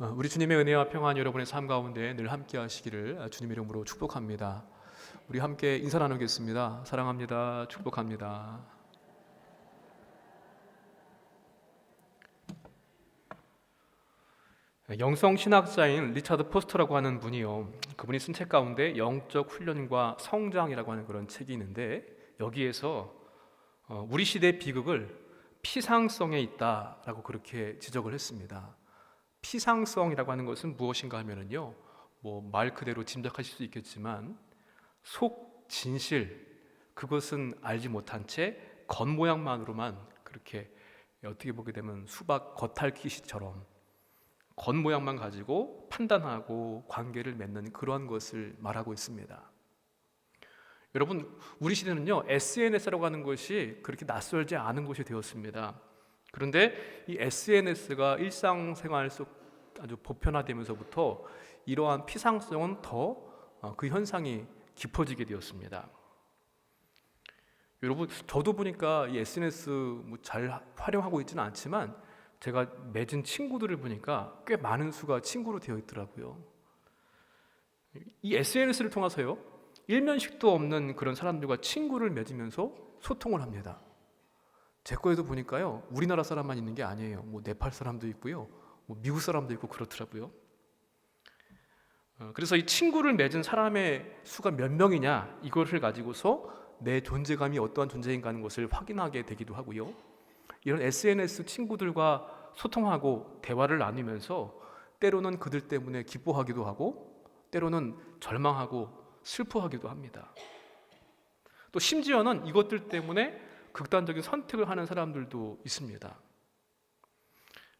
우리 주님의 은혜와 평안 여러분의 삶 가운데 늘 함께 하시기를 주님의 이름으로 축복합니다. 우리 함께 인사 나누겠습니다. 사랑합니다. 축복합니다. 영성 신학자인 리차드 포스터라고 하는 분이요. 그분이 쓴 책 가운데 영적 훈련과 성장이라고 하는 그런 책이 있는데 여기에서 우리 시대의 비극을 피상성에 있다라고 그렇게 지적을 했습니다. 피상성이라고 하는 것은 무엇인가 하면은요, 말 그대로 짐작하실 수 있겠지만 속 진실, 그것은 알지 못한 채 겉모양만으로만 그렇게 어떻게 보게 되면 수박 겉핥기식처럼 겉모양만 가지고 판단하고 관계를 맺는 그러한 것을 말하고 있습니다. 여러분, 우리 시대는요, SNS라고 하는 것이 그렇게 낯설지 않은 것이 되었습니다. 그런데 이 SNS가 일상생활 속 아주 보편화되면서부터 이러한 피상성은 더 그 현상이 깊어지게 되었습니다. 여러분, 저도 보니까 이 SNS 잘 활용하고 있지는 않지만 제가 맺은 친구들을 보니까 꽤 많은 수가 친구로 되어 있더라고요. 이 SNS를 통해서요, 일면식도 없는 그런 사람들과 친구를 맺으면서 소통을 합니다. 제 거에도 보니까요, 우리나라 사람만 있는 게 아니에요. 네팔 사람도 있고요, 미국 사람도 있고 그렇더라고요. 그래서 이 친구를 맺은 사람의 수가 몇 명이냐, 이것을 가지고서 내 존재감이 어떠한 존재인가 하는 것을 확인하게 되기도 하고요. 이런 SNS 친구들과 소통하고 대화를 나누면서 때로는 그들 때문에 기뻐하기도 하고 때로는 절망하고 슬퍼하기도 합니다. 또 심지어는 이것들 때문에 극단적인 선택을 하는 사람들도 있습니다.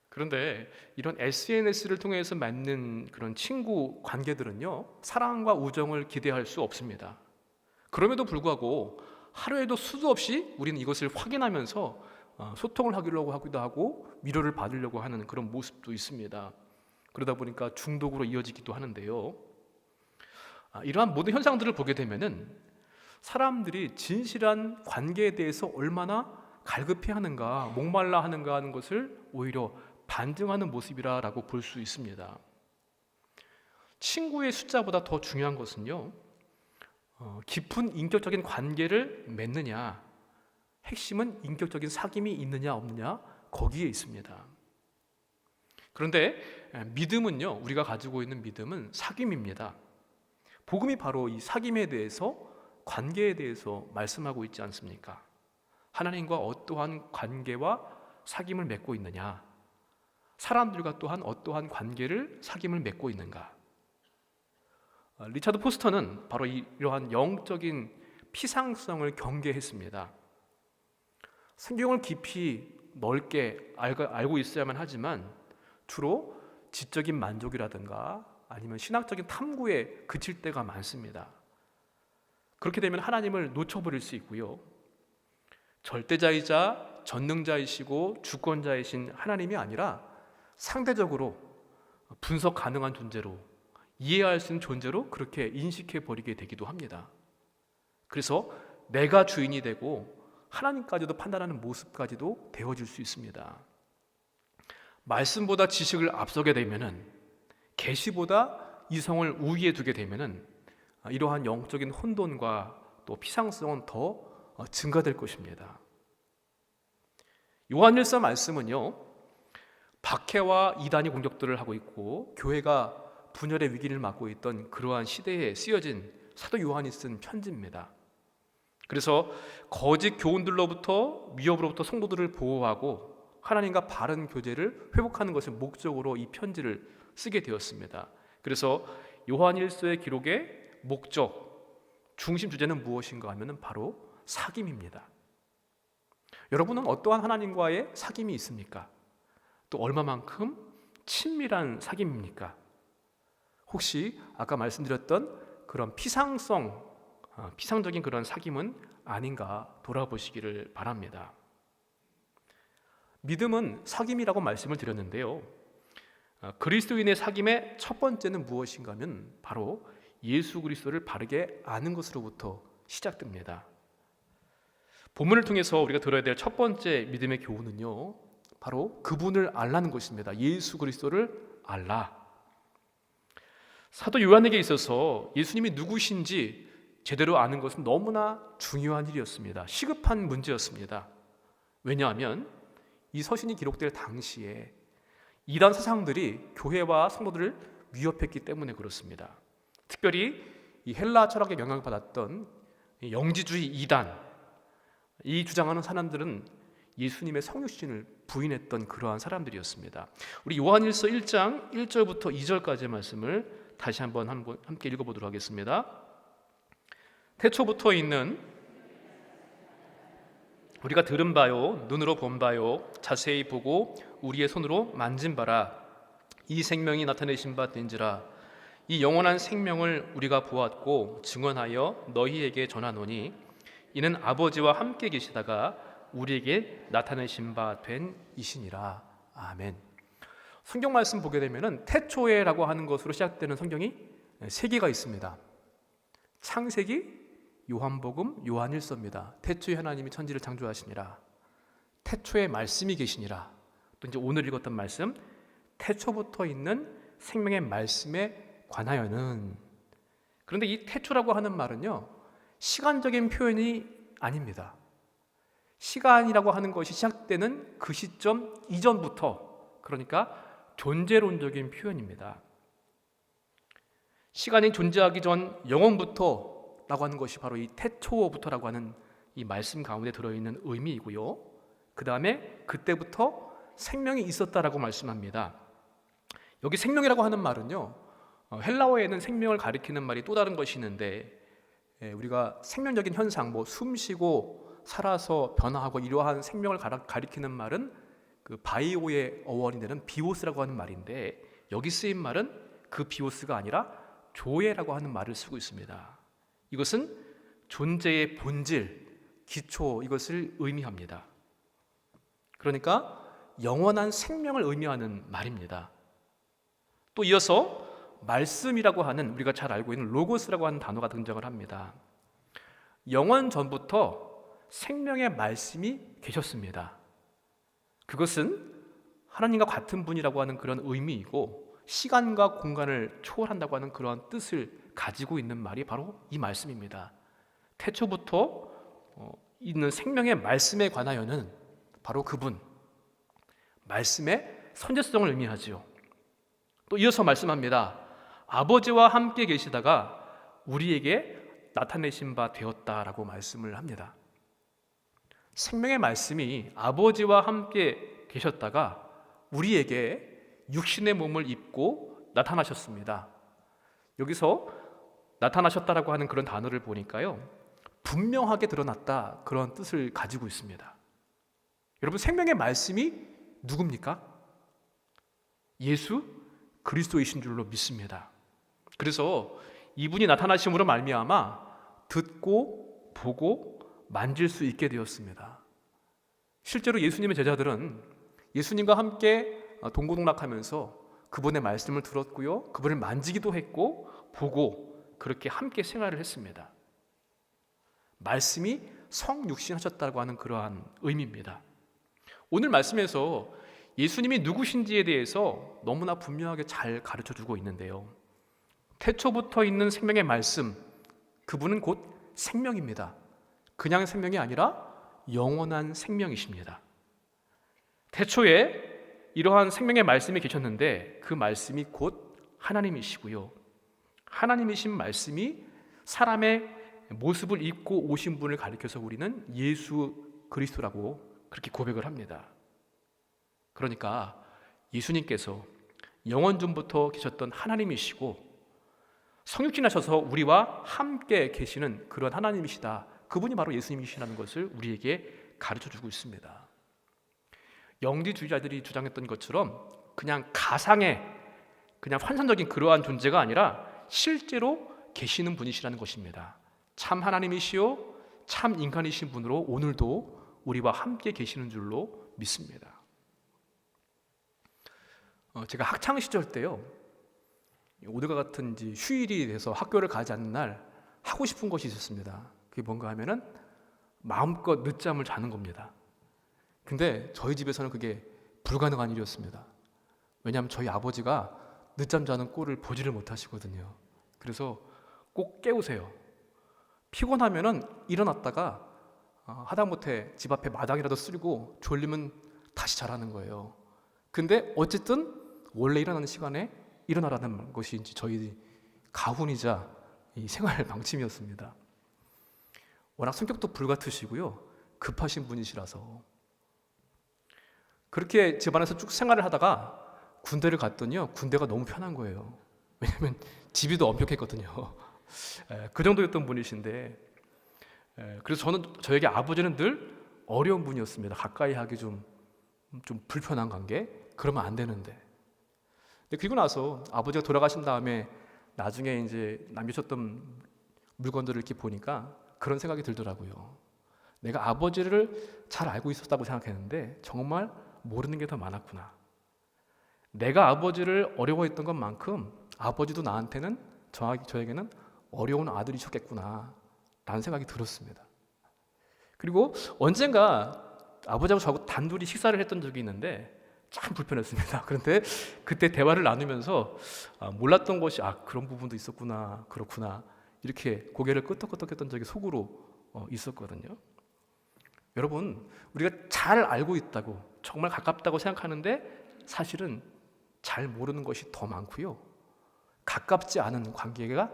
그런데 이런 SNS를 통해서 맺는 그런 친구 관계들은요, 사랑과 우정을 기대할 수 없습니다. 그럼에도 불구하고 하루에도 수도 없이 우리는 이것을 확인하면서 소통을 하려고 하기도 하고 위로를 받으려고 하는 그런 모습도 있습니다. 그러다 보니까 중독으로 이어지기도 하는데요. 이러한 모든 현상들을 보게 되면은 사람들이 진실한 관계에 대해서 얼마나 갈급해 하는가, 목말라 하는가 하는 것을 오히려 반증하는 모습이라고 볼 수 있습니다. 친구의 숫자보다 더 중요한 것은요, 깊은 인격적인 관계를 맺느냐, 핵심은 인격적인 사귐이 있느냐 없느냐, 거기에 있습니다. 그런데 믿음은요, 우리가 가지고 있는 믿음은 사귐입니다. 복음이 바로 이 사귐에 대해서, 관계에 대해서 말씀하고 있지 않습니까? 하나님과 어떠한 관계와 사귐을 맺고 있느냐, 사람들과 또한 어떠한 관계를 사귐을 맺고 있는가. 리차드 포스터는 바로 이러한 영적인 피상성을 경계했습니다. 성경을 깊이 넓게 알고 있어야만 하지만 주로 지적인 만족이라든가 아니면 신학적인 탐구에 그칠 때가 많습니다. 그렇게 되면 하나님을 놓쳐버릴 수 있고요, 절대자이자 전능자이시고 주권자이신 하나님이 아니라 상대적으로 분석 가능한 존재로, 이해할 수 있는 존재로 그렇게 인식해 버리게 되기도 합니다. 그래서 내가 주인이 되고 하나님까지도 판단하는 모습까지도 되어질 수 있습니다. 말씀보다 지식을 앞서게 되면은, 계시보다 이성을 우위에 두게 되면은 이러한 영적인 혼돈과 또 피상성은 더 증가될 것입니다. 요한일서 말씀은요, 박해와 이단이 공격들을 하고 있고 교회가 분열의 위기를 맞고 있던 그러한 시대에 쓰여진 사도 요한이 쓴 편지입니다. 그래서 거짓 교훈들로부터, 위협으로부터 성도들을 보호하고 하나님과 바른 교제를 회복하는 것을 목적으로 이 편지를 쓰게 되었습니다. 그래서 요한일서의 기록의 목적, 중심 주제는 무엇인가 하면 바로 사귐입니다. 여러분은 어떠한 하나님과의 사귐이 있습니까? 또 얼마만큼 친밀한 사귐입니까? 혹시 아까 말씀드렸던 그런 피상적인 그런 사귐은 아닌가 돌아보시기를 바랍니다. 믿음은 사귐이라고 말씀을 드렸는데요, 그리스도인의 사귐의 첫 번째는 무엇인가 하면 바로 예수 그리스도를 바르게 아는 것으로부터 시작됩니다. 본문을 통해서 우리가 들어야 될 첫 번째 믿음의 교훈은요, 바로 그분을 알라는 것입니다. 예수 그리스도를 알라. 사도 요한에게 있어서 예수님이 누구신지 제대로 아는 것은 너무나 중요한 일이었습니다. 시급한 문제였습니다. 왜냐하면 이 서신이 기록될 당시에 이단 사상들이 교회와 성도들을 위협했기 때문에 그렇습니다. 특별히 이 헬라 철학에 영향을 받았던 영지주의 이단, 이 주장하는 사람들은 예수님의 성육신을 부인했던 그러한 사람들이었습니다. 우리 요한일서 1장 1절부터 2절까지의 말씀을 다시 한번 함께 읽어보도록 하겠습니다. 태초부터 있는 우리가 들은 바요, 눈으로 본 바요, 자세히 보고 우리의 손으로 만진 바라. 이 생명이 나타내신 바 된지라. 이 영원한 생명을 우리가 보았고 증언하여 너희에게 전하노니 이는 아버지와 함께 계시다가 우리에게 나타내신 바 된 이시니라. 아멘. 성경 말씀 보게 되면은 태초에라고 하는 것으로 시작되는 성경이 3개가 있습니다. 창세기, 요한복음, 요한일서입니다. 태초에 하나님이 천지를 창조하시니라. 태초에 말씀이 계시니라. 또 이제 오늘 읽었던 말씀, 태초부터 있는 생명의 말씀에 관하여는. 그런데 이 태초라고 하는 말은요, 시간적인 표현이 아닙니다. 시간이라고 하는 것이 시작되는 그 시점 이전부터, 그러니까 존재론적인 표현입니다. 시간이 존재하기 전 영원부터 라고 하는 것이 바로 이 태초부터라고 하는 이 말씀 가운데 들어있는 의미이고요. 그 다음에 그때부터 생명이 있었다라고 말씀합니다. 여기 생명이라고 하는 말은요, 헬라어에는 생명을 가리키는 말이 또 다른 것이 있는데, 우리가 생명적인 현상, 숨 쉬고 살아서 변화하고 이러한 생명을 가리키는 말은 그 바이오의 어원이 되는 비오스라고 하는 말인데, 여기 쓰인 말은 그 비오스가 아니라 조에라고 하는 말을 쓰고 있습니다. 이것은 존재의 본질, 기초, 이것을 의미합니다. 그러니까 영원한 생명을 의미하는 말입니다. 또 이어서 말씀이라고 하는, 우리가 잘 알고 있는 로고스라고 하는 단어가 등장을 합니다. 영원 전부터 생명의 말씀이 계셨습니다. 그것은 하나님과 같은 분이라고 하는 그런 의미이고, 시간과 공간을 초월한다고 하는 그런 뜻을 가지고 있는 말이 바로 이 말씀입니다. 태초부터 있는 생명의 말씀에 관하여는 바로 그분, 말씀의 선제성을 의미하지요. 또 이어서 말씀합니다. 아버지와 함께 계시다가 우리에게 나타내신 바 되었다라고 말씀을 합니다. 생명의 말씀이 아버지와 함께 계셨다가 우리에게 육신의 몸을 입고 나타나셨습니다. 여기서 나타나셨다라고 하는 그런 단어를 보니까요, 분명하게 드러났다, 그런 뜻을 가지고 있습니다. 여러분, 생명의 말씀이 누굽니까? 예수 그리스도이신 줄로 믿습니다. 그래서 이분이 나타나심으로 말미암아 듣고 보고 만질 수 있게 되었습니다. 실제로 예수님의 제자들은 예수님과 함께 동고동락하면서 그분의 말씀을 들었고요, 그분을 만지기도 했고 보고 그렇게 함께 생활을 했습니다. 말씀이 성육신하셨다고 하는 그러한 의미입니다. 오늘 말씀에서 예수님이 누구신지에 대해서 너무나 분명하게 잘 가르쳐주고 있는데요, 태초부터 있는 생명의 말씀, 그분은 곧 생명입니다. 그냥 생명이 아니라 영원한 생명이십니다. 태초에 이러한 생명의 말씀이 계셨는데 그 말씀이 곧 하나님이시고요, 하나님이신 말씀이 사람의 모습을 입고 오신 분을 가리켜서 우리는 예수 그리스도라고 그렇게 고백을 합니다. 그러니까 예수님께서 영원전부터 계셨던 하나님이시고 성육신하셔서 우리와 함께 계시는 그런 하나님이시다, 그분이 바로 예수님이시라는 것을 우리에게 가르쳐주고 있습니다. 영지주의자들이 주장했던 것처럼 그냥 가상의, 그냥 환상적인 그러한 존재가 아니라 실제로 계시는 분이시라는 것입니다. 참 하나님이시요 참 인간이신 분으로 오늘도 우리와 함께 계시는 줄로 믿습니다. 제가 학창 시절 때요, 오늘과 같은 이제 휴일이 돼서 학교를 가지 않는 날 하고 싶은 것이 있었습니다. 그게 뭔가 하면은 마음껏 늦잠을 자는 겁니다. 근데 저희 집에서는 그게 불가능한 일이었습니다. 왜냐하면 저희 아버지가 늦잠 자는 꼴을 보지를 못하시거든요. 그래서 꼭 깨우세요. 피곤하면은 일어났다가 하다못해 집 앞에 마당이라도 쓸고 졸리면 다시 자라는 거예요. 근데 어쨌든 원래 일어나는 시간에 일어나라는 것이 이제 저희 가훈이자 이 생활 방침이었습니다. 워낙 성격도 불같으시고요, 급하신 분이시라서 그렇게 집안에서 쭉 생활을 하다가 군대를 갔더니요, 군대가 너무 편한 거예요. 왜냐면 집이 더 엄격했거든요. 그 정도였던 분이신데, 그래서 저에게 아버지는 늘 어려운 분이었습니다. 가까이 하기 좀 불편한 관계, 그러면 안 되는데. 근데 그리고 나서 아버지가 돌아가신 다음에 나중에 이제 남기셨던 물건들을 이렇게 보니까 그런 생각이 들더라고요. 내가 아버지를 잘 알고 있었다고 생각했는데 정말 모르는 게 더 많았구나. 내가 아버지를 어려워했던 것만큼 아버지도 나한테는 저에게는 어려운 아들이셨겠구나 라는 생각이 들었습니다. 그리고 언젠가 아버지하고 저하고 단둘이 식사를 했던 적이 있는데 참 불편했습니다. 그런데 그때 대화를 나누면서 몰랐던 것이 그런 부분도 있었구나, 그렇구나, 이렇게 고개를 끄덕끄덕했던 적이 속으로 있었거든요. 여러분, 우리가 잘 알고 있다고 정말 가깝다고 생각하는데 사실은 잘 모르는 것이 더 많고요, 가깝지 않은 관계가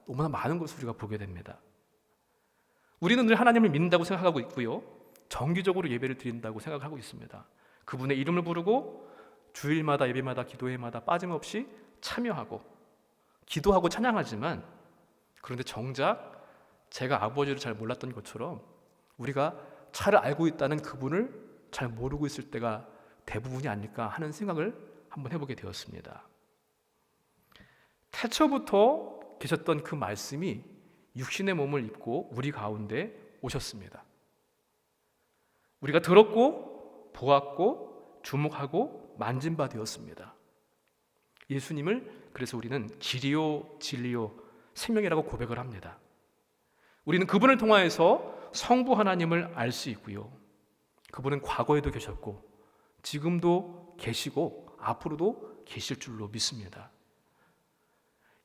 너무나 많은 것을 우리가 보게 됩니다. 우리는 늘 하나님을 믿는다고 생각하고 있고요, 정기적으로 예배를 드린다고 생각하고 있습니다. 그분의 이름을 부르고 주일마다 예배마다 기도회마다 빠짐없이 참여하고 기도하고 찬양하지만, 그런데 정작 제가 아버지를 잘 몰랐던 것처럼 우리가 잘 알고 있다는 그분을 잘 모르고 있을 때가 대부분이 아닐까 하는 생각을 한번 해보게 되었습니다. 태초부터 계셨던 그 말씀이 육신의 몸을 입고 우리 가운데 오셨습니다. 우리가 들었고 보았고 주목하고 만진 바 되었습니다. 예수님을 그래서 우리는 길이요 진리요 생명이라고 고백을 합니다. 우리는 그분을 통하여서 성부 하나님을 알 수 있고요, 그분은 과거에도 계셨고 지금도 계시고 앞으로도 계실 줄로 믿습니다.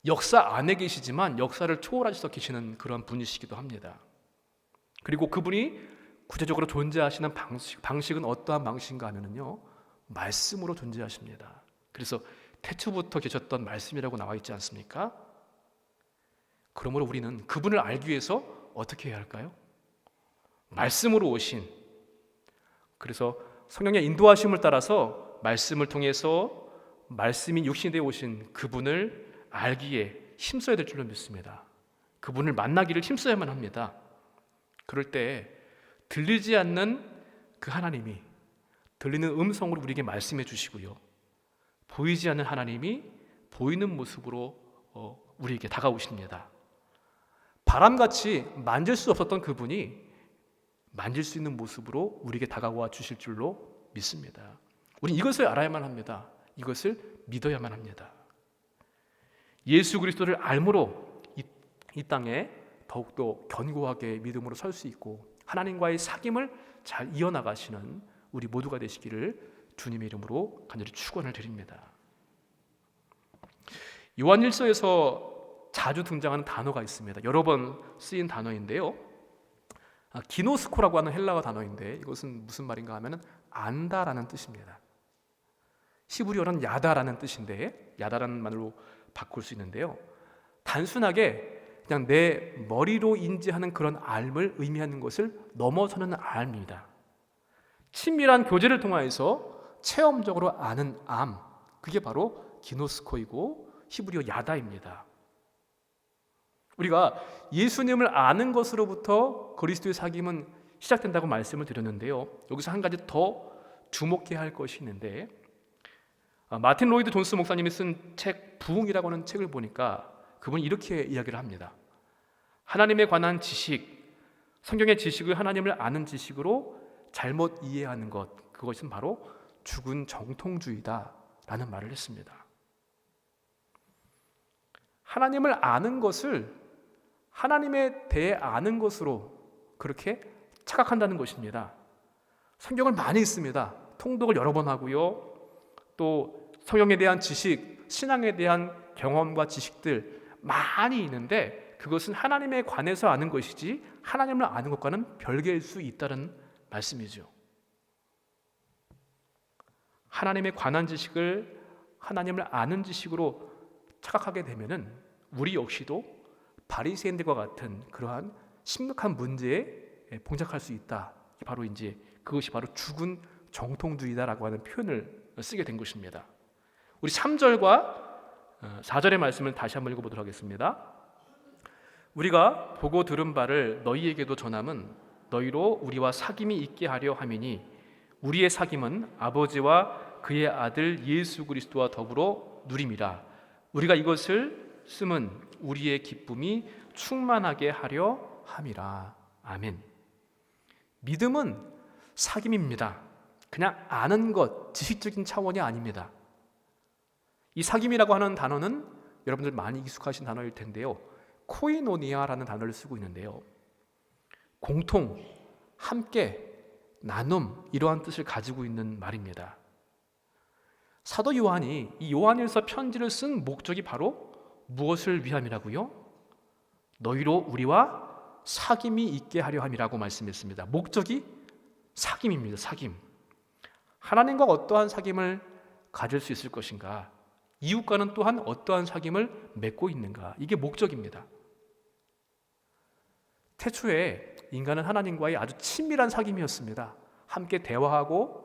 역사 안에 계시지만 역사를 초월하셔서 계시는 그런 분이시기도 합니다. 그리고 그분이 구체적으로 존재하시는 방식은 어떠한 방식인가 하면요, 말씀으로 존재하십니다. 그래서 태초부터 계셨던 말씀이라고 나와 있지 않습니까? 그러므로 우리는 그분을 알기 위해서 어떻게 해야 할까요? 말씀으로 오신, 그래서 성령의 인도하심을 따라서 말씀을 통해서 말씀인 육신이 되어 오신 그분을 알기에 힘써야 될 줄로 믿습니다. 그분을 만나기를 힘써야만 합니다. 그럴 때 들리지 않는 그 하나님이 들리는 음성으로 우리에게 말씀해 주시고요, 보이지 않는 하나님이 보이는 모습으로 우리에게 다가오십니다. 바람같이 만질 수 없었던 그분이 만질 수 있는 모습으로 우리에게 다가와 주실 줄로 믿습니다. 우리는 이것을 알아야만 합니다. 이것을 믿어야만 합니다. 예수 그리스도를 알므로 이 땅에 더욱더 견고하게 믿음으로 설 수 있고 하나님과의 사귐을 잘 이어나가시는 우리 모두가 되시기를 주님의 이름으로 간절히 축원을 드립니다. 요한 1서에서 자주 등장하는 단어가 있습니다. 여러 번 쓰인 단어인데요, 기노스코라고 하는 헬라어 단어인데 이것은 무슨 말인가 하면 안다라는 뜻입니다. 히브리어는 야다라는 뜻인데 야다라는 말로 바꿀 수 있는데요, 단순하게 그냥 내 머리로 인지하는 그런 알을 의미하는 것을 넘어서는 알입니다. 친밀한 교제를 통하여서 체험적으로 아는 암, 그게 바로 기노스코이고 히브리어 야다입니다. 우리가 예수님을 아는 것으로부터 그리스도의 사귐은 시작된다고 말씀을 드렸는데요, 여기서 한 가지 더 주목해야 할 것이 있는데, 마틴 로이드 존스 목사님이 쓴 책 부흥이라고 하는 책을 보니까 그분이 이렇게 이야기를 합니다. 하나님에 관한 지식, 성경의 지식을 하나님을 아는 지식으로 잘못 이해하는 것, 그것은 바로 죽은 정통주의다라는 말을 했습니다. 하나님을 아는 것을 하나님에 대해 아는 것으로 그렇게 착각한다는 것입니다. 성경을 많이 읽습니다. 통독을 여러 번 하고요, 또 성경에 대한 지식, 신앙에 대한 경험과 지식들 많이 있는데 그것은 하나님에 관해서 아는 것이지 하나님을 아는 것과는 별개일 수 있다는 말씀이죠. 하나님에 관한 지식을 하나님을 아는 지식으로 착각하게 되면은 우리 역시도 바리새인들과 같은 그러한 심각한 문제에 봉착할 수 있다. 바로 이제 그것이 바로 죽은 정통주의다라고 하는 표현을 쓰게 된 것입니다. 우리 3절과 4절의 말씀을 다시 한번 읽어보도록 하겠습니다. 우리가 보고 들은 바를 너희에게도 전함은 너희로 우리와 사귐이 있게 하려 함이니 우리의 사귐은 아버지와 그의 아들 예수 그리스도와 더불어 누림이라. 우리가 이것을 쓰면 우리의 기쁨이 충만하게 하려 함이라. 아멘. 믿음은 사귐입니다. 그냥 아는 것, 지식적인 차원이 아닙니다. 이 사귐이라고 하는 단어는 여러분들 많이 익숙하신 단어일 텐데요, 코이노니아라는 단어를 쓰고 있는데요, 공통, 함께, 나눔, 이러한 뜻을 가지고 있는 말입니다. 사도 요한이 이 요한일서 편지를 쓴 목적이 바로 무엇을 위함이라고요? 너희로 우리와 사귐이 있게 하려 함이라고 말씀했습니다. 목적이 사귐입니다. 사귐. 하나님과 어떠한 사귐을 가질 수 있을 것인가? 이웃과는 또한 어떠한 사귐을 맺고 있는가? 이게 목적입니다. 태초에 인간은 하나님과의 아주 친밀한 사귐이었습니다. 함께 대화하고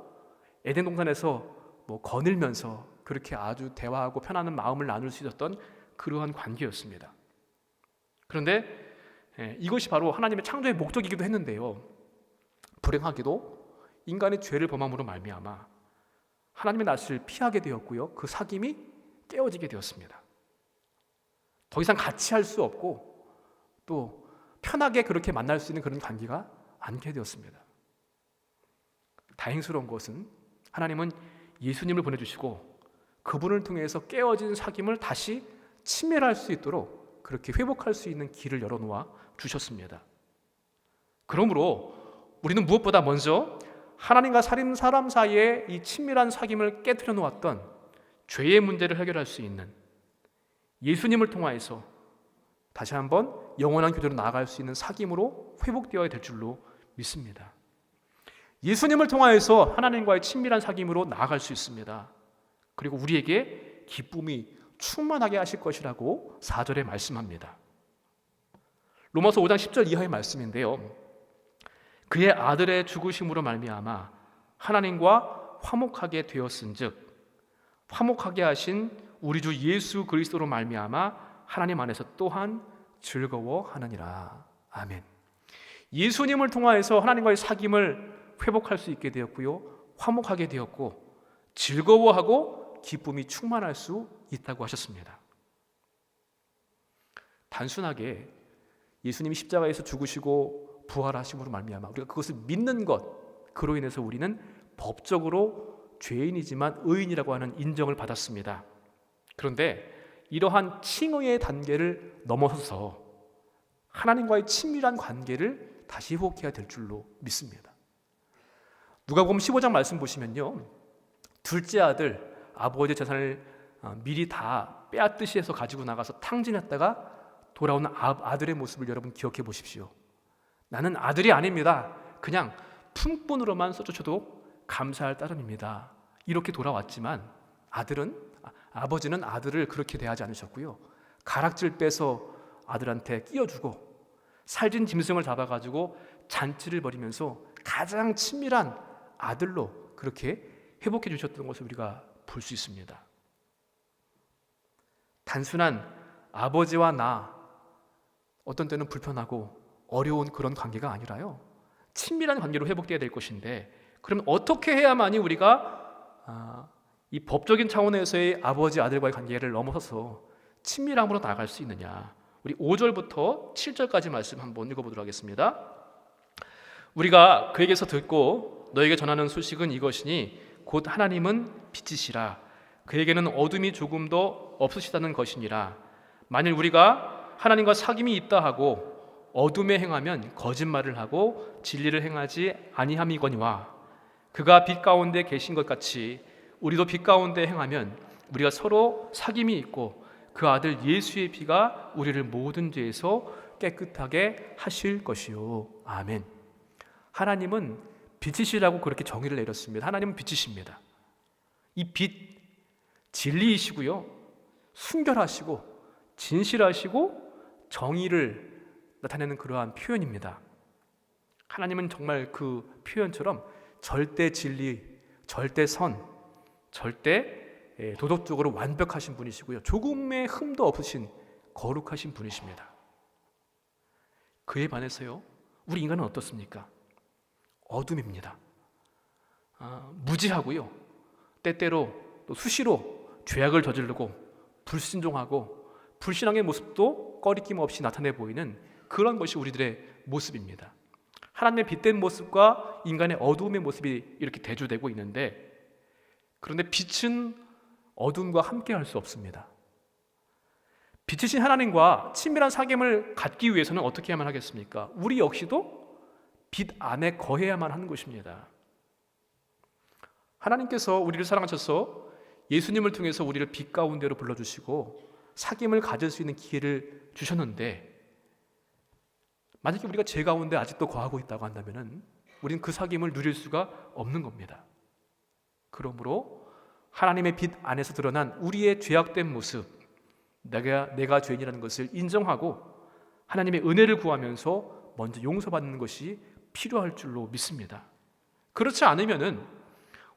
에덴 동산에서 거닐면서 그렇게 아주 대화하고 편안한 마음을 나눌 수 있었던 그러한 관계였습니다. 그런데 이것이 바로 하나님의 창조의 목적이기도 했는데요, 불행하게도 인간의 죄를 범함으로 말미암아 하나님의 낯을 피하게 되었고요, 그 사귐이 깨어지게 되었습니다. 더 이상 같이 할 수 없고 또 편하게 그렇게 만날 수 있는 그런 관계가 않게 되었습니다. 다행스러운 것은 하나님은 예수님을 보내주시고 그분을 통해서 깨어진 사귐을 다시 친밀할 수 있도록 그렇게 회복할 수 있는 길을 열어놓아 주셨습니다. 그러므로 우리는 무엇보다 먼저 하나님과 사람 사이에 이 친밀한 사귐을 깨트려 놓았던 죄의 문제를 해결할 수 있는 예수님을 통하여서 다시 한번 영원한 교제로 나아갈 수 있는 사귐으로 회복되어야 될 줄로 믿습니다. 예수님을 통하여서 하나님과의 친밀한 사귐으로 나아갈 수 있습니다. 그리고 우리에게 기쁨이 충만하게 하실 것이라고 4절에 말씀합니다. 로마서 5장 10절 이하의 말씀인데요, 그의 아들의 죽으심으로 말미암아 하나님과 화목하게 되었은즉 화목하게 하신 우리 주 예수 그리스도로 말미암아 하나님 안에서 또한 즐거워하느니라. 아멘. 예수님을 통하여서 하나님과의 사귐을 회복할 수 있게 되었고요, 화목하게 되었고 즐거워하고 기쁨이 충만할 수 있다고 하셨습니다. 단순하게 예수님이 십자가에서 죽으시고 부활하심으로 말미암아 우리가 그것을 믿는 것, 그로 인해서 우리는 법적으로 죄인이지만 의인이라고 하는 인정을 받았습니다. 그런데 이러한 칭의의 단계를 넘어서서 하나님과의 친밀한 관계를 다시 회복해야 될 줄로 믿습니다. 누가복음 15장 말씀 보시면요, 둘째 아들 아버지의 재산을 미리 다 빼앗듯이 해서 가지고 나가서 탕진했다가 돌아오는 아들의 모습을 여러분 기억해 보십시오. 나는 아들이 아닙니다. 그냥 품꾼으로만 써주셔도 감사할 따름입니다. 이렇게 돌아왔지만 아버지는 아들을 그렇게 대하지 않으셨고요, 가락질 빼서 아들한테 끼워주고 살진 짐승을 잡아가지고 잔치를 벌이면서 가장 친밀한 아들로 그렇게 회복해 주셨던 것을 우리가 볼 수 있습니다. 단순한 아버지와 나, 어떤 때는 불편하고 어려운 그런 관계가 아니라요, 친밀한 관계로 회복되어야 될 것인데, 그럼 어떻게 해야만이 우리가 이 법적인 차원에서의 아버지 아들과의 관계를 넘어서서 친밀함으로 나아갈 수 있느냐? 우리 5절부터 7절까지 말씀 한번 읽어보도록 하겠습니다. 우리가 그에게서 듣고 너에게 전하는 소식은 이것이니 곧 하나님은 빛이시라. 그에게는 어둠이 조금도 없으시다는 것이니라. 만일 우리가 하나님과 사귐이 있다 하고 어둠에 행하면 거짓말을 하고 진리를 행하지 아니함이거니와 그가 빛 가운데 계신 것 같이 우리도 빛 가운데 행하면 우리가 서로 사귐이 있고 그 아들 예수의 피가 우리를 모든 죄에서 깨끗하게 하실 것이요. 아멘. 하나님은 빛이시라고 그렇게 정의를 내렸습니다. 하나님은 빛이십니다. 이 빛, 진리이시고요, 순결하시고 진실하시고 정의를 나타내는 그러한 표현입니다. 하나님은 정말 그 표현처럼 절대 진리, 절대 선, 절대 도덕적으로 완벽하신 분이시고요, 조금의 흠도 없으신 거룩하신 분이십니다. 그에 반해서요, 우리 인간은 어떻습니까? 어둠입니다. 무지하고요, 때때로 또 수시로 죄악을 저지르고 불순종하고 불신앙의 모습도 꺼리낌 없이 나타내 보이는 그런 것이 우리들의 모습입니다. 하나님의 빛된 모습과 인간의 어두움의 모습이 이렇게 대조되고 있는데, 그런데 빛은 어둠과 함께 할 수 없습니다. 빛이신 하나님과 친밀한 사귐을 갖기 위해서는 어떻게 해야만 하겠습니까? 우리 역시도 빛 안에 거해야만 하는 것입니다. 하나님께서 우리를 사랑하셔서 예수님을 통해서 우리를 빛 가운데로 불러주시고 사귐을 가질 수 있는 기회를 주셨는데, 만약에 우리가 죄 가운데 아직도 거하고 있다고 한다면 우리는 그 사귐을 누릴 수가 없는 겁니다. 그러므로 하나님의 빛 안에서 드러난 우리의 죄악된 모습, 내가 죄인이라는 것을 인정하고 하나님의 은혜를 구하면서 먼저 용서받는 것이 필요할 줄로 믿습니다. 그렇지 않으면은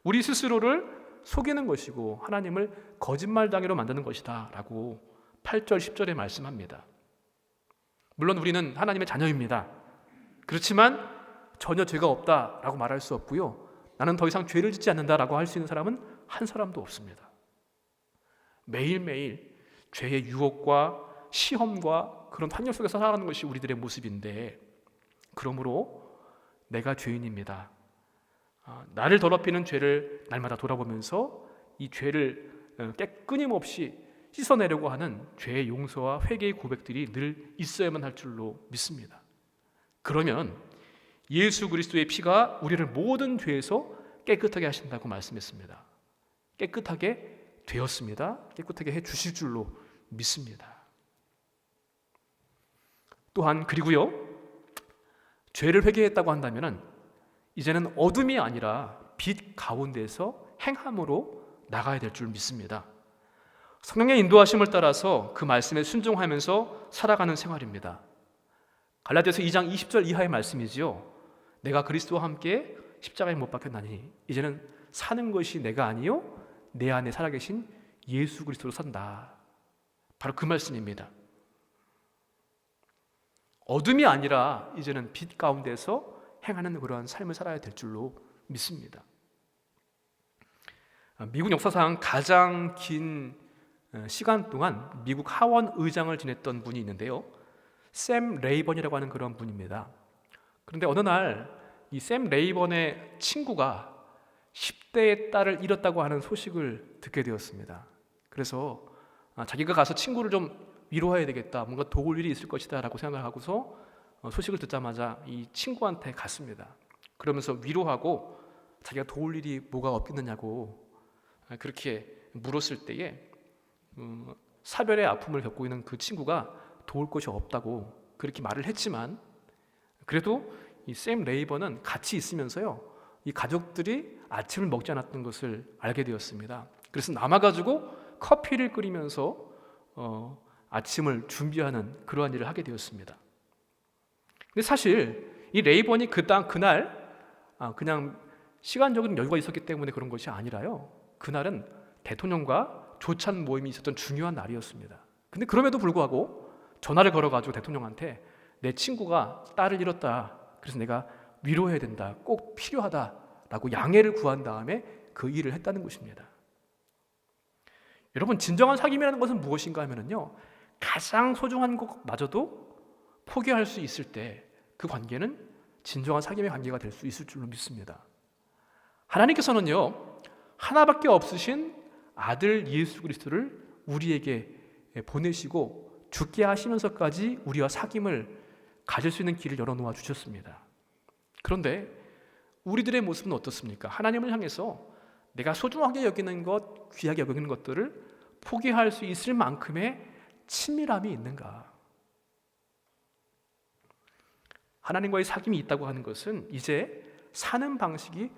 우리 스스로를 속이는 것이고 하나님을 거짓말당해로 만드는 것이다 라고 8절 10절에 말씀합니다. 물론 우리는 하나님의 자녀입니다. 그렇지만 전혀 죄가 없다라고 말할 수 없고요, 나는 더 이상 죄를 짓지 않는다라고 할 수 있는 사람은 한 사람도 없습니다. 매일매일 죄의 유혹과 시험과 그런 환경 속에서 살아가는 것이 우리들의 모습인데, 그러므로 내가 죄인입니다. 나를 더럽히는 죄를 날마다 돌아보면서 이 죄를 끊임없이 씻어내려고 하는 죄의 용서와 회개의 고백들이 늘 있어야만 할 줄로 믿습니다. 그러면 예수 그리스도의 피가 우리를 모든 죄에서 깨끗하게 하신다고 말씀했습니다. 깨끗하게 되었습니다. 깨끗하게 해 주실 줄로 믿습니다. 또한 그리고요, 죄를 회개했다고 한다면 이제는 어둠이 아니라 빛 가운데서 행함으로 나가야 될 줄 믿습니다. 성령의 인도하심을 따라서 그 말씀에 순종하면서 살아가는 생활입니다. 갈라디아서 2장 20절 이하의 말씀이지요. 내가 그리스도와 함께 십자가에 못 박혔나니 이제는 사는 것이 내가 아니요 내 안에 살아계신 예수 그리스도로 산다. 바로 그 말씀입니다. 어둠이 아니라 이제는 빛 가운데서 행하는 그러한 삶을 살아야 될 줄로 믿습니다. 미국 역사상 가장 긴 시간 동안 미국 하원 의장을 지냈던 분이 있는데요, 샘 레이번이라고 하는 그런 분입니다. 그런데 어느 날 이 샘 레이번의 친구가 10대의 딸을 잃었다고 하는 소식을 듣게 되었습니다. 그래서 자기가 가서 친구를 좀 위로해야 되겠다, 뭔가 도울 일이 있을 것이다 라고 생각을 하고서 소식을 듣자마자 이 친구한테 갔습니다. 그러면서 위로하고 자기가 도울 일이 뭐가 없겠느냐고 그렇게 물었을 때에 사별의 아픔을 겪고 있는 그 친구가 도울 것이 없다고 그렇게 말을 했지만, 그래도 이 샘 레이번은 같이 있으면서요, 이 가족들이 아침을 먹지 않았던 것을 알게 되었습니다. 그래서 남아가지고 커피를 끓이면서 아침을 준비하는 그러한 일을 하게 되었습니다. 근데 사실 이 레이번이 그날 그냥 시간적인 여유가 있었기 때문에 그런 것이 아니라요, 그날은 대통령과 조찬 모임이 있었던 중요한 날이었습니다. 근데 그럼에도 불구하고 전화를 걸어가지고 대통령한테 내 친구가 딸을 잃었다, 그래서 내가 위로해야 된다, 꼭 필요하다라고 양해를 구한 다음에 그 일을 했다는 것입니다. 여러분, 진정한 사귐이라는 것은 무엇인가 하면요, 가장 소중한 것마저도 포기할 수 있을 때 그 관계는 진정한 사귐의 관계가 될 수 있을 줄로 믿습니다. 하나님께서는요, 하나밖에 없으신 아들 예수 그리스도를 우리에게 보내시고 죽게 하시면서까지 우리와 사귐을 가질 수 있는 길을 열어놓아 주셨습니다. 그런데 우리들의 모습은 어떻습니까? 하나님을 향해서 내가 소중하게 여기는 것, 귀하게 여기는 것들을 포기할 수 있을 만큼의 친밀함이 있는가? 하나님과의 사귐이 있다고 하는 것은 이제 사는 방식이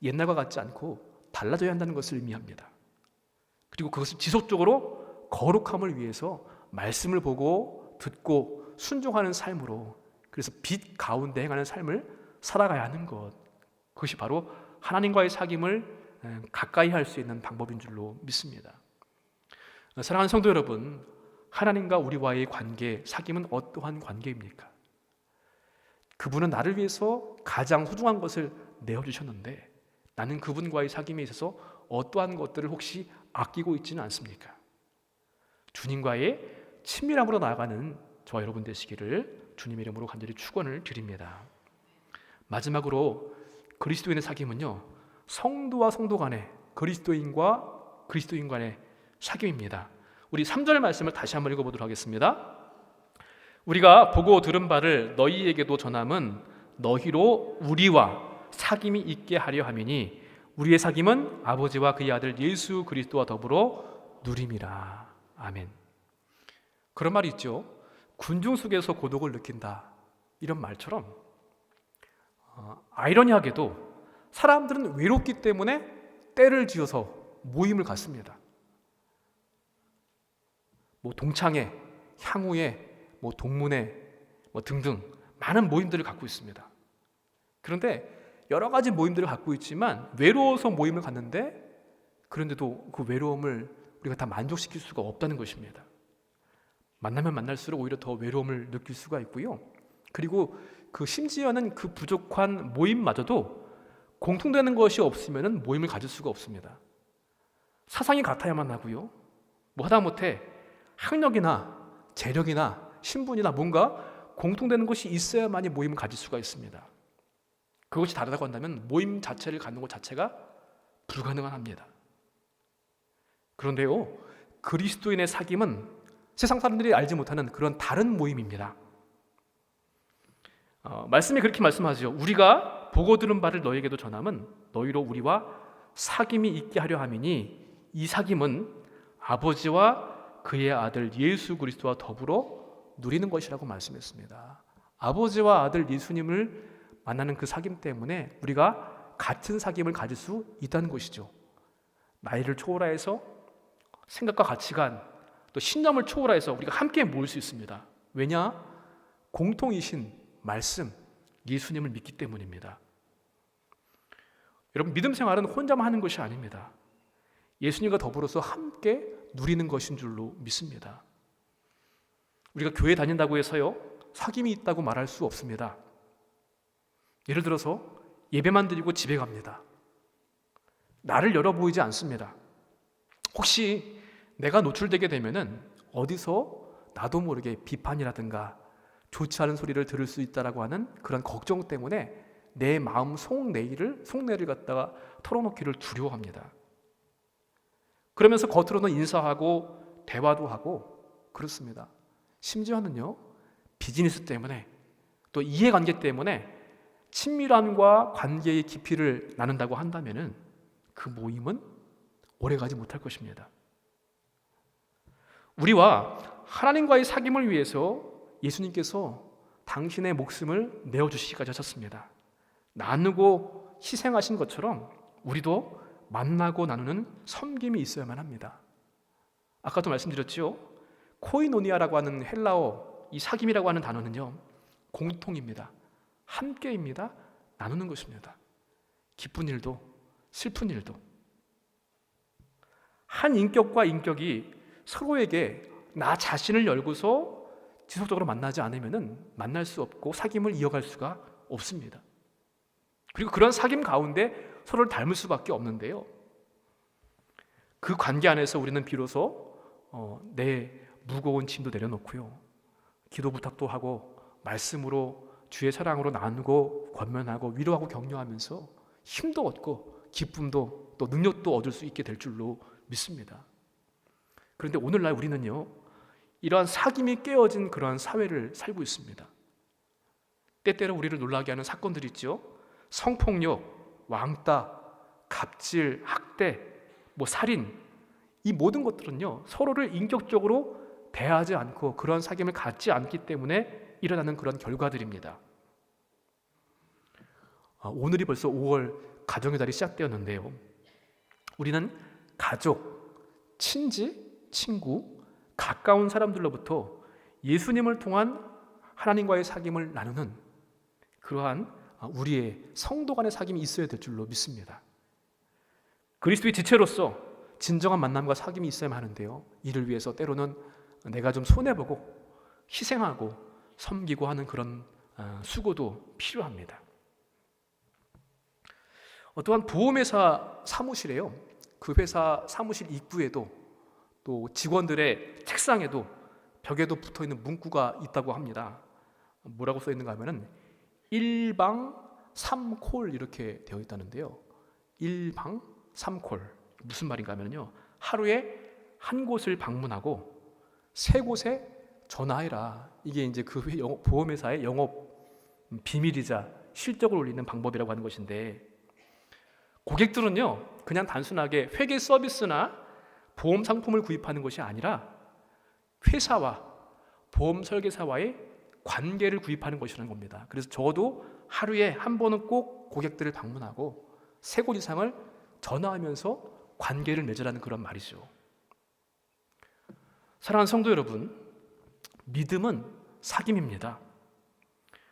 옛날과 같지 않고 달라져야 한다는 것을 의미합니다. 그리고 그것을 지속적으로 거룩함을 위해서 말씀을 보고 듣고 순종하는 삶으로, 그래서 빛 가운데 행하는 삶을 살아가야 하는 것, 그것이 바로 하나님과의 사귐을 가까이 할 수 있는 방법인 줄로 믿습니다. 사랑하는 성도 여러분, 하나님과 우리와의 관계, 사귐은 어떠한 관계입니까? 그분은 나를 위해서 가장 소중한 것을 내어주셨는데 나는 그분과의 사귐에 있어서 어떠한 것들을 혹시 아끼고 있지는 않습니까? 주님과의 친밀함으로 나아가는 저와 여러분 되시기를 주님의 이름으로 간절히 축원을 드립니다. 마지막으로 그리스도인의 사귐은요, 성도와 성도 간의, 그리스도인과 그리스도인 간의 사귐입니다. 우리 3절 말씀을 다시 한번 읽어보도록 하겠습니다. 우리가 보고 들은 바를 너희에게도 전함은 너희로 우리와 사귐이 있게 하려 함이니 우리의 사귐은 아버지와 그의 아들 예수 그리스도와 더불어 누림이라. 아멘. 그런 말이 있죠. 군중 속에서 고독을 느낀다, 이런 말처럼 아이러니하게도 사람들은 외롭기 때문에 때를 지어서 모임을 갖습니다. 동창회, 향후회, 동문회 등등 많은 모임들을 갖고 있습니다. 그런데 여러 가지 모임들을 갖고 있지만 외로워서 모임을 갖는데, 그런데도 그 외로움을 우리가 다 만족시킬 수가 없다는 것입니다. 만나면 만날수록 오히려 더 외로움을 느낄 수가 있고요. 그리고 심지어는 그 부족한 모임마저도 공통되는 것이 없으면 모임을 가질 수가 없습니다. 사상이 같아야만 하고요. 하다못해 학력이나 재력이나 신분이나 뭔가 공통되는 것이 있어야만이 모임을 가질 수가 있습니다. 그것이 다르다고 한다면 모임 자체를 갖는 것 자체가 불가능합니다. 그런데요, 그리스도인의 사귐은 세상 사람들이 알지 못하는 그런 다른 모임입니다. 말씀이 그렇게 말씀하죠. 우리가 보고 들은 바를 너희에게도 전함은 너희로 우리와 사귐이 있게 하려 함이니 이 사귐은 아버지와 그의 아들 예수 그리스도와 더불어 누리는 것이라고 말씀했습니다. 아버지와 아들 예수님을 만나는 그 사귐 때문에 우리가 같은 사귐을 가질 수 있다는 것이죠. 나이를 초월해서 생각과 가치관, 또 신념을 초월해서 우리가 함께 모일 수 있습니다. 왜냐? 공통이신 말씀, 예수님을 믿기 때문입니다. 여러분, 믿음 생활은 혼자만 하는 것이 아닙니다. 예수님과 더불어서 함께 누리는 것인 줄로 믿습니다. 우리가 교회 다닌다고 해서요, 사귐이 있다고 말할 수 없습니다. 예를 들어서 예배만 드리고 집에 갑니다. 나를 열어 보이지 않습니다. 혹시 내가 노출되게 되면은 어디서 나도 모르게 비판이라든가 좋지 않은 소리를 들을 수 있다라고 하는 그런 걱정 때문에 내 마음 속내를 갖다가 털어놓기를 두려워합니다. 그러면서 겉으로는 인사하고 대화도 하고 그렇습니다. 심지어는요, 비즈니스 때문에 또 이해관계 때문에 친밀함과 관계의 깊이를 나눈다고 한다면은 그 모임은 오래가지 못할 것입니다. 우리와 하나님과의 사귐을 위해서 예수님께서 당신의 목숨을 내어주시기까지 하셨습니다. 나누고 희생하신 것처럼 우리도 만나고 나누는 섬김이 있어야만 합니다. 아까도 말씀드렸죠. 코이노니아라고 하는 헬라어, 이 사귐이라고 하는 단어는요, 공통입니다. 함께입니다. 나누는 것입니다. 기쁜 일도 슬픈 일도. 한 인격과 인격이 서로에게 나 자신을 열고서 지속적으로 만나지 않으면 만날 수 없고 사귐을 이어갈 수가 없습니다. 그리고 그런 사귐 가운데 서로를 닮을 수밖에 없는데요, 그 관계 안에서 우리는 비로소 내 무거운 짐도 내려놓고요, 기도 부탁도 하고 말씀으로 주의 사랑으로 나누고 권면하고 위로하고 격려하면서 힘도 얻고 기쁨도 또 능력도 얻을 수 있게 될 줄로 믿습니다. 그런데 오늘날 우리는요, 이러한 사귐이 깨어진 그러한 사회를 살고 있습니다. 때때로 우리를 놀라게 하는 사건들이 있죠. 성폭력, 왕따, 갑질, 학대, 살인, 이 모든 것들은요 서로를 인격적으로 대하지 않고 그런 사귐을 갖지 않기 때문에 일어나는 그런 결과들입니다. 오늘이 벌써 5월 가정의 달이 시작되었는데요, 우리는 가족, 친지, 친구, 가까운 사람들로부터 예수님을 통한 하나님과의 사귐을 나누는 그러한 우리의 성도 간의 사귐이 있어야 될 줄로 믿습니다. 그리스도의 지체로서 진정한 만남과 사귐이 있어야만 하는데요, 이를 위해서 때로는 내가 좀 손해보고 희생하고 섬기고 하는 그런 수고도 필요합니다. 또한 보험회사 사무실에요, 그 회사 사무실 입구에도 또 직원들의 책상에도 벽에도 붙어있는 문구가 있다고 합니다. 뭐라고 써있는가 하면은 1방 3콜 이렇게 되어 있다는데요, 1방 3콜 무슨 말인가 하면요, 하루에 한 곳을 방문하고 세 곳에 전화해라. 이게 이제 그 보험회사의 영업 비밀이자 실적을 올리는 방법이라고 하는 것인데, 고객들은요 그냥 단순하게 회계 서비스나 보험 상품을 구입하는 것이 아니라 회사와 보험 설계사와의 관계를 구입하는 것이라는 겁니다. 그래서 적어도 하루에 한 번은 꼭 고객들을 방문하고 세 곳 이상을 전화하면서 관계를 맺으라는 그런 말이죠. 사랑하는 성도 여러분, 믿음은 사귐입니다.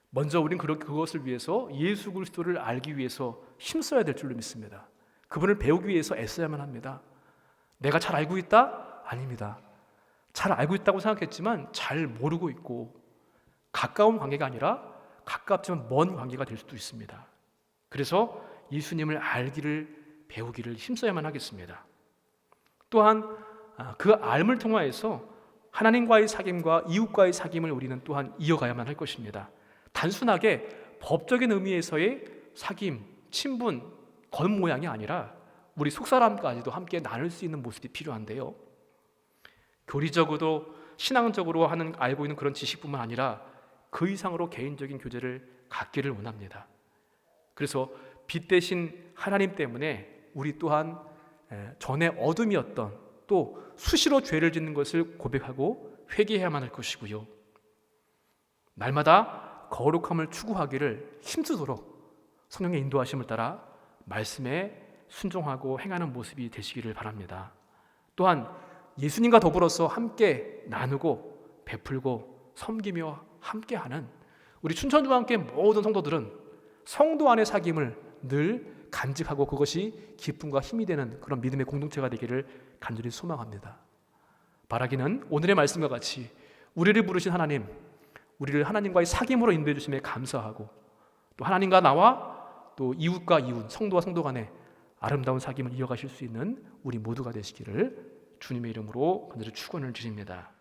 먼저 우린 그것을 위해서 예수 그리스도를 알기 위해서 힘써야 될 줄로 믿습니다. 그분을 배우기 위해서 애써야만 합니다. 내가 잘 알고 있다? 아닙니다. 잘 알고 있다고 생각했지만 잘 모르고 있고, 가까운 관계가 아니라 가깝지만 먼 관계가 될 수도 있습니다. 그래서 예수님을 알기를 배우기를 힘써야만 하겠습니다. 또한 그 알을 통하여서 하나님과의 사귐과 이웃과의 사귐을 우리는 또한 이어가야만 할 것입니다. 단순하게 법적인 의미에서의 사귐, 친분, 겉모양이 아니라 우리 속사람까지도 함께 나눌 수 있는 모습이 필요한데요, 교리적으로 신앙적으로 알고 있는 그런 지식뿐만 아니라 그 이상으로 개인적인 교제를 갖기를 원합니다. 그래서 빛 대신 하나님 때문에 우리 또한 전에 어둠이었던, 또 수시로 죄를 짓는 것을 고백하고 회개해야만 할 것이고요, 날마다 거룩함을 추구하기를 힘쓰도록 성령의 인도하심을 따라 말씀에 순종하고 행하는 모습이 되시기를 바랍니다. 또한 예수님과 더불어서 함께 나누고 베풀고 섬기며 함께하는 우리 춘천중앙교회 모든 성도들은 성도 안의 사귐을 늘 간직하고 그것이 기쁨과 힘이 되는 그런 믿음의 공동체가 되기를 간절히 소망합니다. 바라기는 오늘의 말씀과 같이 우리를 부르신 하나님, 우리를 하나님과의 사귐으로 인도해 주심에 감사하고, 또 하나님과 나와 또 이웃과 이웃, 성도와 성도 간의 아름다운 사귐을 이어가실 수 있는 우리 모두가 되시기를 주님의 이름으로 간절히 축원을 드립니다.